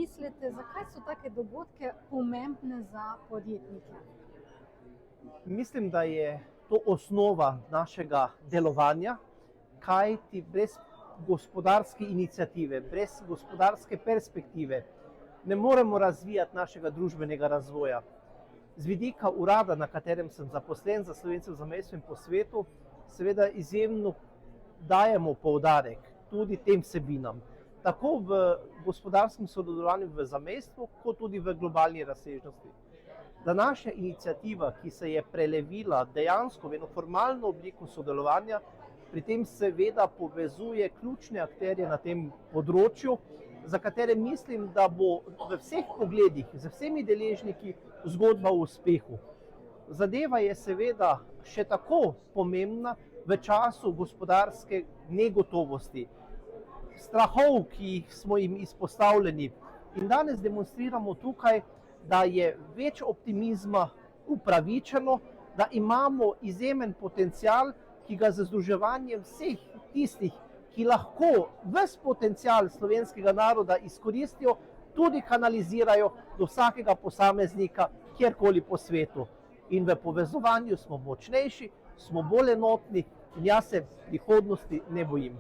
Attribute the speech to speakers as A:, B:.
A: mislite, zakaj so take dogodke pomembne za podjetnike?
B: Mislim, da je to osnova našega delovanja, kajti brez gospodarske iniciative, brez gospodarske perspektive ne moremo razvijati našega družbenega razvoja. Z vidika urada, na katerem sem zaposlen za Slovence v zamejstvu in po svetu, seveda izjemno dajemo poudarek tudi tem vsebinam, tako v gospodarskem sodelovanju v zamejstvu, kot tudi v globalni razsežnosti. Današnja iniciativa, ki se je prelevila dejansko v eno formalno obliko sodelovanja, pri tem seveda povezuje ključne akterje na tem področju, za katere mislim, da bo v vseh pogledih, z vsemi deležniki zgodba o uspehu. Zadeva je seveda še tako pomembna v času gospodarske negotovosti, strahov, ki smo jim izpostavljeni. In danes demonstriramo tukaj, da je več optimizma upravičeno, da imamo izjemen potencial, ki ga z združevanjem vseh tistih, ki lahko ves potencial slovenskega naroda izkoristijo, tudi kanalizirajo do vsakega posameznika, kjerkoli po svetu. In v povezovanju smo močnejši, smo bolj enotni in jaz se prihodnosti ne bojim.